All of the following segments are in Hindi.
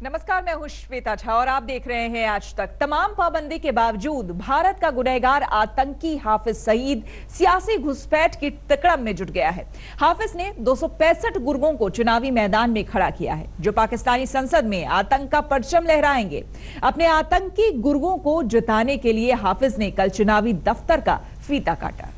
नमस्कार, मैं हूं श्वेता झा और आप देख रहे हैं आज तक। तमाम पाबंदी के बावजूद भारत का गुनहगार आतंकी हाफिज सईद सियासी घुसपैठ की तकड़म में जुट गया है। हाफिज ने 265 गुर्गों को चुनावी मैदान में खड़ा किया है, जो पाकिस्तानी संसद में आतंक का परचम लहराएंगे। अपने आतंकी गुर्गों को जिताने के लिए हाफिज ने कल चुनावी दफ्तर का फीता काटा।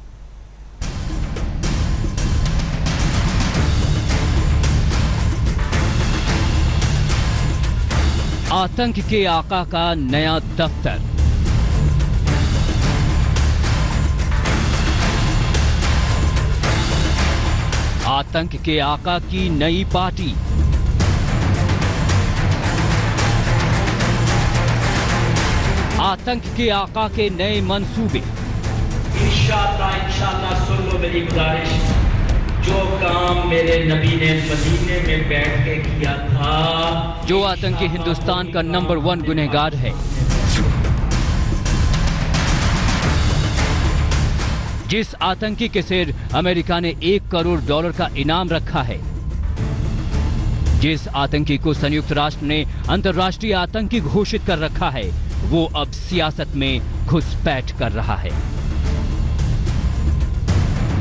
आतंक के आका का नया दफ्तर। आतंक के आका की नई पार्टी। आतंक के आका के नए मंसूबे। इंशाअल्लाह सुन लो मेरी गुजारिश, जो काम मेरे नबी ने मदीने में बैठ के किया था, जो आतंकी हिंदुस्तान का नंबर 1 गुनहगार है, जिस आतंकी के सिर अमेरिका ने $1 करोड़ का इनाम रखा है, जिस आतंकी को संयुक्त राष्ट्र ने अंतर्राष्ट्रीय आतंकी घोषित कर रखा है, वो अब सियासत में घुसपैठ कर रहा है।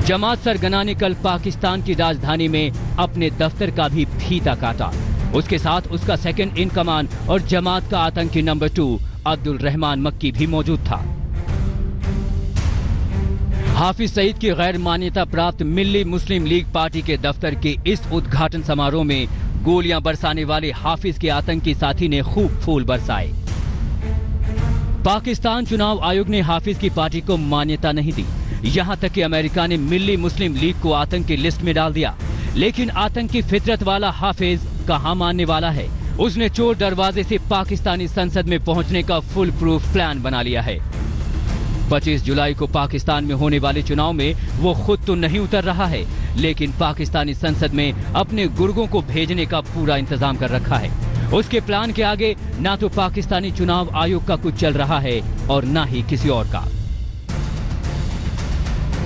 जमात सरगना ने कल पाकिस्तान की राजधानी में अपने दफ्तर का भी फीता काटा। उसके साथ उसका सेकंड इन कमान और जमात का आतंकी नंबर 2 अब्दुल रहमान मक्की भी मौजूद था। हाफिज सईद की गैर मान्यता प्राप्त मिल्ली मुस्लिम लीग पार्टी के दफ्तर के इस उद्घाटन समारोह में गोलियां बरसाने वाले हाफिज के आतंकी साथी ने खूब फूल बरसाए। पाकिस्तान चुनाव आयोग ने हाफिज की पार्टी को मान्यता नहीं दी, यहां तक कि अमेरिका ने मिल्ली मुस्लिम लीग को आतंक की लिस्ट में डाल दिया। लेकिन आतंकी फितरत वाला हाफिज कहां मानने वाला है। उसने चोर दरवाजे से पाकिस्तानी संसद में पहुंचने का फुल प्रूफ प्लान बना लिया है। 25 जुलाई को पाकिस्तान में होने वाले चुनाव में वो खुद तो नहीं उतर रहा है, लेकिन पाकिस्तानी संसद में अपने गुर्गों को भेजने का पूरा इंतजाम कर रखा है। उसके प्लान के आगे ना तो पाकिस्तानी चुनाव आयोग का कुछ चल रहा है और ना ही किसी और का।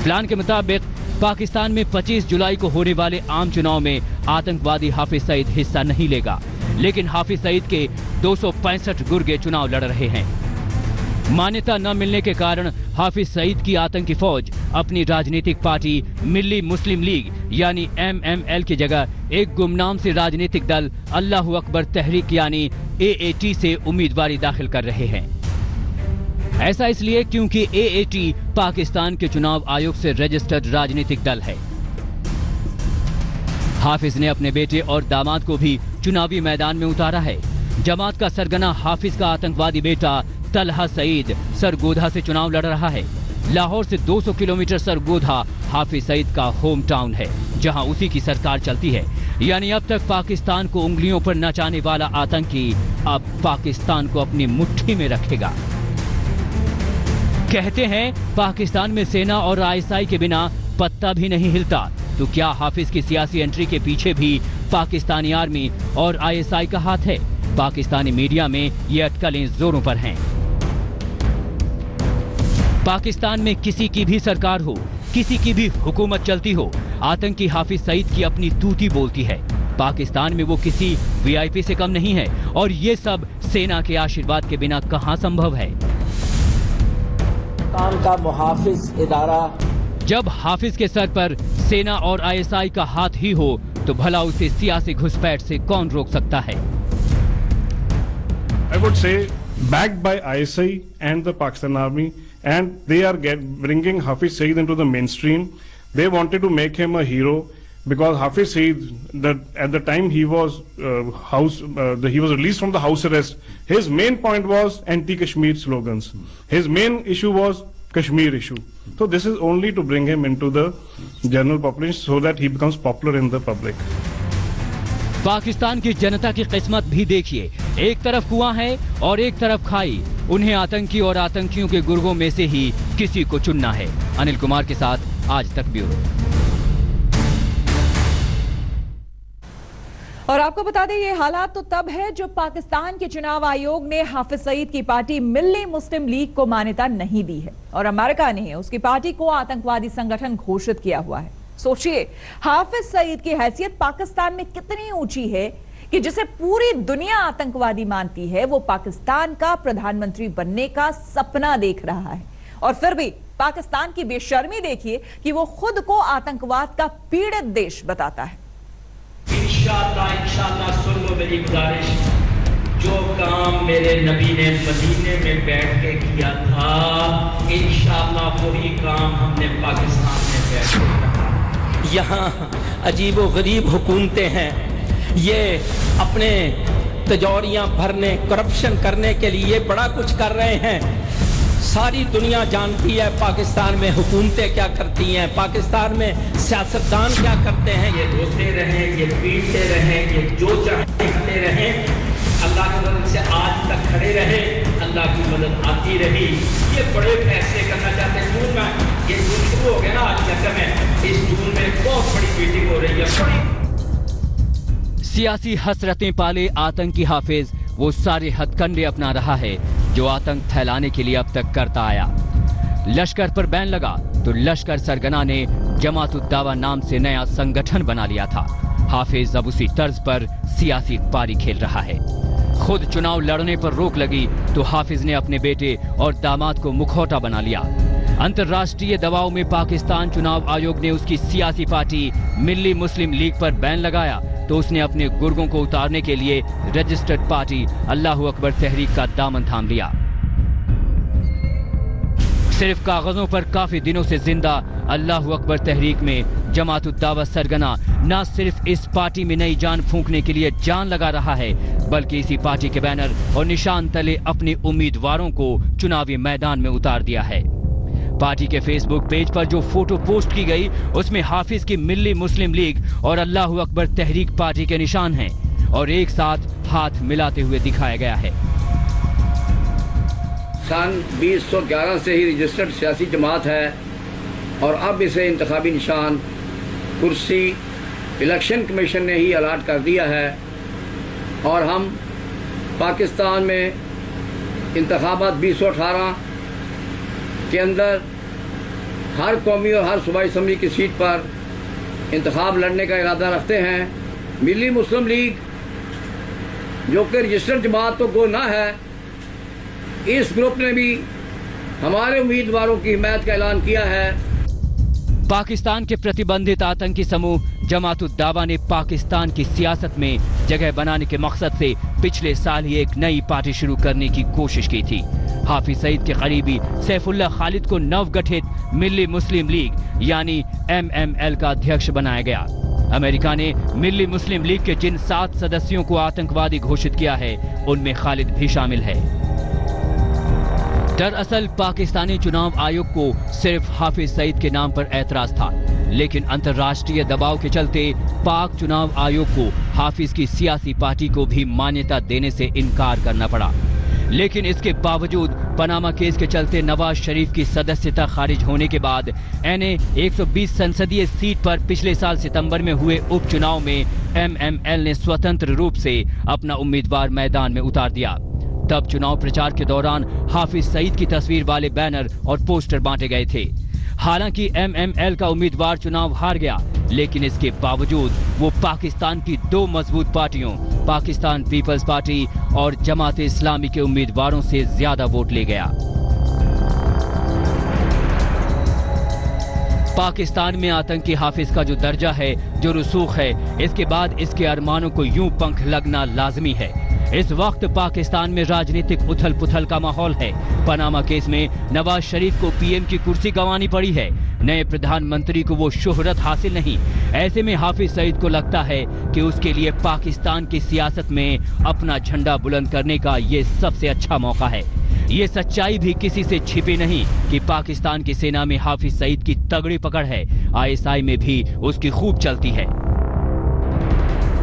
प्लान के मुताबिक पाकिस्तान में 25 जुलाई को होने वाले आम चुनाव में आतंकवादी हाफिज सईद हिस्सा नहीं लेगा, लेकिन हाफिज सईद के 265 गुर्गे चुनाव लड़ रहे हैं। मान्यता न मिलने के कारण हाफिज सईद की आतंकी फौज अपनी राजनीतिक पार्टी मिल्ली मुस्लिम लीग यानी MML की जगह एक गुमनाम से राजनीतिक दल अल्लाहू अकबर तहरीक यानी AAT से उम्मीदवारी दाखिल कर रहे हैं। ऐसा इसलिए क्योंकि AAT पाकिस्तान के चुनाव आयोग से रजिस्टर्ड राजनीतिक दल है। हाफिज ने अपने बेटे और दामाद को भी चुनावी मैदान में उतारा है। जमात का सरगना हाफिज का आतंकवादी बेटा तलहा सईद सरगोधा से चुनाव लड़ रहा है। लाहौर से 200 किलोमीटर सरगोधा हाफिज सईद का होम टाउन है, जहां उसी की सरकार चलती है। यानी अब तक पाकिस्तान को उंगलियों पर नचाने वाला आतंकी अब पाकिस्तान को अपनी मुट्ठी में रखेगा। कहते हैं पाकिस्तान में सेना और ISI के बिना पत्ता भी नहीं हिलता, तो क्या हाफिज की सियासी एंट्री के पीछे भी पाकिस्तानी आर्मी और ISI का हाथ है? पाकिस्तानी मीडिया में ये अटकलें जोरों पर हैं। पाकिस्तान में किसी की भी सरकार हो, किसी की भी हुकूमत चलती हो, आतंकी हाफिज सईद की अपनी तूती बोलती है। पाकिस्तान में वो किसी VIP से कम नहीं है और ये सब सेना के आशीर्वाद के बिना कहां संभव है। का मुहाफिज इदारा जब हाफिज के सर पर सेना और ISI का हाथ ही हो, तो भला उसे सियासी घुसपैठ से कौन रोक सकता है? I would say backed by ISI and the Pakistan Army, and they are bringing Hafiz Saeed into the mainstream. They wanted to make him a hero because Hafiz Saeed, at the time he was he was released from the house arrest. His main point was anti-Kashmir slogans. His main issue was Kashmir issue. So this is only to bring him into the general population so that he becomes popular in the public. Pakistan की जनता की किस्मत भी देखिए, एक तरफ कुआं है और एक तरफ खाई। उन्हें आतंकी और आतंकियों के गुर्गों में से ही किसी को चुनना है। अनिल कुमार के साथ आज तक ब्यूरो। और आपको बता दें, ये हालात तो तब है जब पाकिस्तान के चुनाव आयोग ने हाफिज सईद की पार्टी मिल्ली मुस्लिम लीग को मान्यता नहीं दी है और अमेरिका ने उसकी पार्टी को आतंकवादी संगठन घोषित किया हुआ है। सोचिए, हाफिज सईद की हैसियत पाकिस्तान में कितनी ऊंची है कि जिसे पूरी दुनिया आतंकवादी मानती है वो पाकिस्तान का प्रधानमंत्री बनने का सपना देख रहा है। और फिर भी पाकिस्तान की बेशर्मी देखिए कि वो खुद को आतंकवाद का पीड़ित देश बताता है। इंशाअल्लाह सुन लो मेरी गुजारिश, जो काम मेरे नबी ने मदीने में बैठ के किया था, इंशाअल्लाह वही काम हमने पाकिस्तान में बैठ के किया। यहाँ अजीब व गरीब हुकूमतें हैं, ये अपने तिजोरियां भरने, करप्शन करने के लिए बड़ा कुछ कर रहे हैं। सारी दुनिया जानती है पाकिस्तान में हुकूमतें क्या करती हैं, पाकिस्तान में सियासतदान क्या करते हैं। ये रोते रहें, ये पीटते रहें, ये जो चाहे करते रहें, अल्लाह की मदद से आज तक खड़े रहे, अल्लाह की मदद आती रही। ये बड़े फैसले करना चाहते हैं। जून में ये जून शुरू हो गया ना, आज लखनऊ में इस जून में बहुत बड़ी मीटिंग हो रही है। सियासी हसरतें पाले आतंकी हाफिज वो सारे हथकंडे अपना रहा है जो आतंक फैलाने के लिए अब तक करता आया। लश्कर पर बैन लगा तो लश्कर सरगना ने जमात-उद-दावा नाम से नया संगठन बना लिया था। हाफिज अब उसी तर्ज पर सियासी पारी खेल रहा है। खुद चुनाव लड़ने पर रोक लगी तो हाफिज ने अपने बेटे और दामाद को मुखौटा बना लिया। अंतर्राष्ट्रीय दबाव में पाकिस्तान चुनाव आयोग ने उसकी सियासी पार्टी मिल्ली मुस्लिम लीग पर बैन लगाया तो उसने अपने गुर्गों को उतारने के लिए रजिस्टर्ड पार्टी अल्लाह अकबर तहरीक का दामन थाम लिया। सिर्फ कागजों पर काफी दिनों से जिंदा अल्लाह अकबर तहरीक में जमात-उद-दावा सरगना न सिर्फ इस पार्टी में नई जान फूंकने के लिए जान लगा रहा है, बल्कि इसी पार्टी के बैनर और निशान तले अपने उम्मीदवारों को चुनावी मैदान में उतार दिया है। पार्टी के फेसबुक पेज पर जो फोटो पोस्ट की गई उसमें हाफिज की मिल्ली मुस्लिम लीग और अल्लाह अकबर तहरीक पार्टी के निशान हैं और एक साथ हाथ मिलाते हुए दिखाया गया है। सन 2011 से ही रजिस्टर्ड सियासी जमात है और अब इसे इंतखाबी निशान कुर्सी इलेक्शन कमीशन ने ही अलाट कर दिया है और हम पाकिस्तान में इंतखाबात 2018 के अंदर हर कौमी और हर सूबाई असम्बली की सीट पर इंतखाब लड़ने का इरादा रखते हैं। मिल्ली मुस्लिम लीग जो कि रजिस्टर्ड जमात तो गो ना है, इस ग्रुप ने भी हमारे उम्मीदवारों की हिमायत का ऐलान किया है। पाकिस्तान के प्रतिबंधित आतंकी समूह जमात-उद-दावा ने पाकिस्तान की सियासत में जगह बनाने के मकसद से पिछले साल ही एक नई पार्टी शुरू करने की कोशिश की थी। हाफिज सईद के करीबी सैफुल्लाह खालिद को नवगठित मिल्ली मुस्लिम लीग यानी MML का अध्यक्ष बनाया गया। अमेरिका ने मिल्ली मुस्लिम लीग के जिन 7 सदस्यों को आतंकवादी घोषित किया है उनमें खालिद भी शामिल है। दरअसल पाकिस्तानी चुनाव आयोग को सिर्फ हाफिज सईद के नाम पर ऐतराज था, लेकिन अंतर्राष्ट्रीय दबाव के चलते पाक चुनाव आयोग को हाफिज की सियासी पार्टी को भी मान्यता देने से इनकार करना पड़ा। लेकिन इसके बावजूद पनामा केस के चलते नवाज शरीफ की सदस्यता खारिज होने के बाद NA 120 संसदीय सीट पर पिछले साल सितंबर में हुए उपचुनाव में MML ने स्वतंत्र रूप से अपना उम्मीदवार मैदान में उतार दिया। तब चुनाव प्रचार के दौरान हाफिज सईद की तस्वीर वाले बैनर और पोस्टर बांटे गए थे। हालांकि MML का उम्मीदवार चुनाव हार गया, लेकिन इसके बावजूद वो पाकिस्तान की 2 मजबूत पार्टियों पाकिस्तान पीपल्स पार्टी और जमात इस्लामी के उम्मीदवारों से ज्यादा वोट ले गया। पाकिस्तान में आतंकी हाफिज का जो दर्जा है, जो रसूख है, इसके बाद इसके अरमानों को यूं पंख लगना लाजमी है। इस वक्त पाकिस्तान में राजनीतिक उथल पुथल का माहौल है। पनामा केस में नवाज शरीफ को PM की कुर्सी गंवानी पड़ी है, नए प्रधानमंत्री को वो शोहरत हासिल नहीं। ऐसे में हाफिज सईद को लगता है कि उसके लिए पाकिस्तान की सियासत में अपना झंडा बुलंद करने का ये सबसे अच्छा मौका है। ये सच्चाई भी किसी से छिपी नहीं कि पाकिस्तान की सेना में हाफिज सईद की तगड़ी पकड़ है। ISI में भी उसकी खूब चलती है।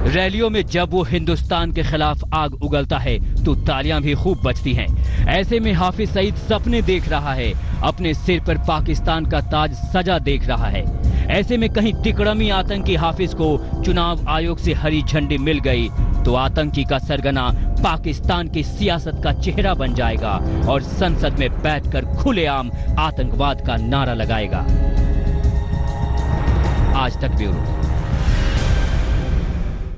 रैलियों में जब वो हिंदुस्तान के खिलाफ आग उगलता है तो तालियां भी खूब बजती हैं। ऐसे में हाफिज सईद सपने देख रहा है, अपने सिर पर पाकिस्तान का ताज सजा देख रहा है। ऐसे में कहीं तिकड़मी आतंकी हाफिज को चुनाव आयोग से हरी झंडी मिल गई तो आतंकी का सरगना पाकिस्तान की सियासत का चेहरा बन जाएगा और संसद में बैठकर खुलेआम आतंकवाद का नारा लगाएगा। आज तक ब्यूरो।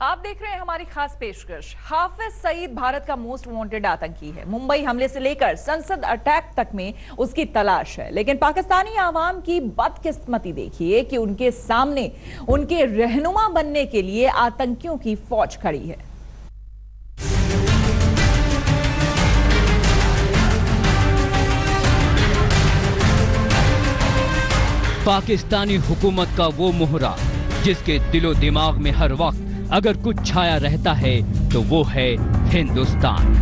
आप देख रहे हैं हमारी खास पेशकश। हाफिज सईद भारत का मोस्ट वांटेड आतंकी है। मुंबई हमले से लेकर संसद अटैक तक में उसकी तलाश है, लेकिन पाकिस्तानी आवाम की बदकिस्मती देखिए कि उनके सामने उनके रहनुमा बनने के लिए आतंकियों की फौज खड़ी है। पाकिस्तानी हुकूमत का वो मोहरा जिसके दिलो दिमाग में हर वक्त अगर कुछ छाया रहता है तो वो है हिंदुस्तान।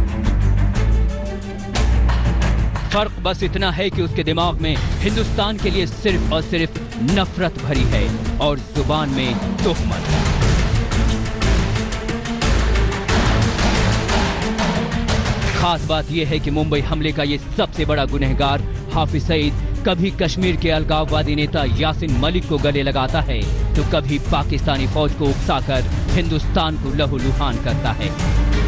फर्क बस इतना है कि उसके दिमाग में हिंदुस्तान के लिए सिर्फ और सिर्फ नफरत भरी है और जुबान में तोहमत। खास बात यह है कि मुंबई हमले का ये सबसे बड़ा गुनहगार हाफिज सईद कभी कश्मीर के अलगाववादी नेता यासिन मलिक को गले लगाता है तो कभी पाकिस्तानी फौज को उकसाकर हिंदुस्तान को लहूलुहान करता है।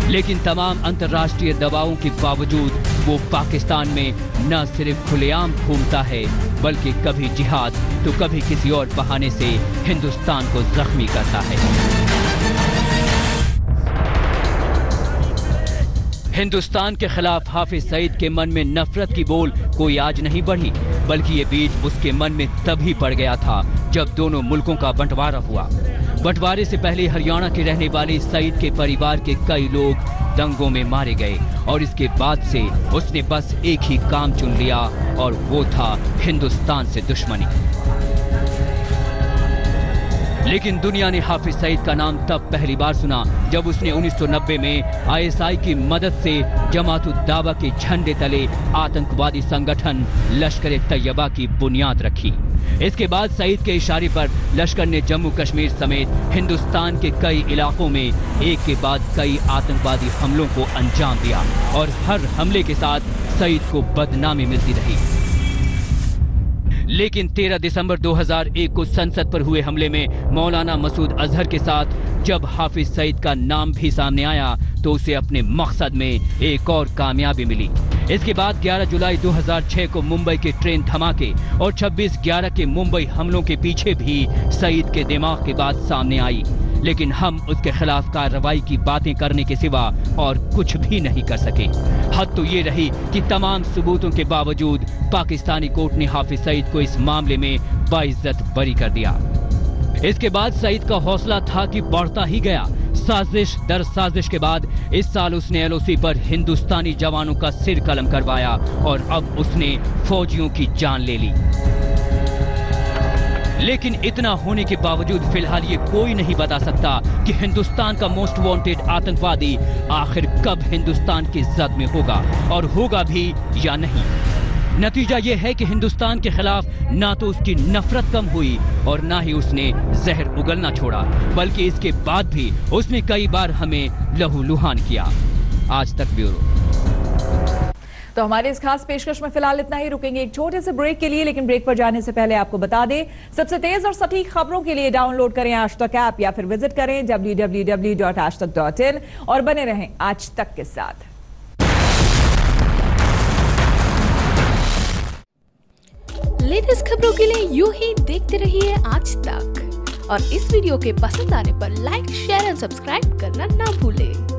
लेकिन तमाम अंतर्राष्ट्रीय दबावों के बावजूद वो पाकिस्तान में न सिर्फ खुलेआम घूमता है बल्कि कभी जिहाद तो कभी किसी और बहाने से हिंदुस्तान को जख्मी करता है। हिंदुस्तान के खिलाफ हाफिज सईद के मन में नफरत की बोल कोई आज नहीं बढ़ी, बल्कि ये बीज उसके मन में तभी पड़ गया था जब दोनों मुल्कों का बंटवारा हुआ। बंटवारे से पहले हरियाणा के रहने वाले सईद के परिवार के कई लोग दंगों में मारे गए और इसके बाद से उसने बस एक ही काम चुन लिया और वो था हिंदुस्तान से दुश्मनी। लेकिन दुनिया ने हाफिज सईद का नाम तब पहली बार सुना जब उसने 1990 में आईएसआई की मदद से जमात-उद-दावा के झंडे तले आतंकवादी संगठन लश्कर-ए-तैयबा की बुनियाद रखी। इसके बाद सईद के इशारे पर लश्कर ने जम्मू कश्मीर समेत हिंदुस्तान के कई इलाकों में एक के बाद कई आतंकवादी हमलों को अंजाम दिया और हर हमले के साथ सईद को बदनामी मिलती रही। लेकिन 13 दिसंबर 2001 को संसद पर हुए हमले में मौलाना मसूद अजहर के साथ जब हाफिज सईद का नाम भी सामने आया तो उसे अपने मकसद में एक और कामयाबी मिली। इसके बाद 11 जुलाई 2006 को मुंबई के ट्रेन धमाके और 26/11 के मुंबई हमलों के पीछे भी सईद के दिमाग की बात सामने आई, लेकिन हम उसके खिलाफ कार्रवाई की बातें करने के सिवा और कुछ भी नहीं कर सके। हद तो ये रही कि तमाम सबूतों के बावजूद पाकिस्तानी कोर्ट ने हाफिज सईद को इस मामले में बाइज्जत बरी कर दिया। इसके बाद सईद का हौसला था कि बढ़ता ही गया। साजिश दर साजिश के बाद इस साल उसने एलओसी पर हिंदुस्तानी जवानों का सिर कलम करवाया और अब उसने फौजियों की जान ले ली। लेकिन इतना होने के बावजूद फिलहाल ये कोई नहीं बता सकता कि हिंदुस्तान का मोस्ट वांटेड आतंकवादी आखिर कब हिंदुस्तान की जद में होगा और होगा भी या नहीं। नतीजा ये है कि हिंदुस्तान के खिलाफ ना तो उसकी नफरत कम हुई और ना ही उसने जहर उगलना छोड़ा, बल्कि इसके बाद भी उसने कई बार हमें लहूलुहान किया। आज तक ब्यूरो। तो हमारे इस खास पेशकश में फिलहाल इतना ही। रुकेंगे एक छोटे से ब्रेक के लिए, लेकिन ब्रेक पर जाने से पहले आपको बता दें सबसे तेज और सटीक खबरों के लिए डाउनलोड करें आज तक ऐप या फिर विजिट करें www.aajtak.in और बने रहें आज तक के साथ। लेटेस्ट खबरों के लिए यूं ही देखते रहिए आज तक और इस वीडियो के पसंद आने पर लाइक, शेयर और सब्सक्राइब करना ना भूलें।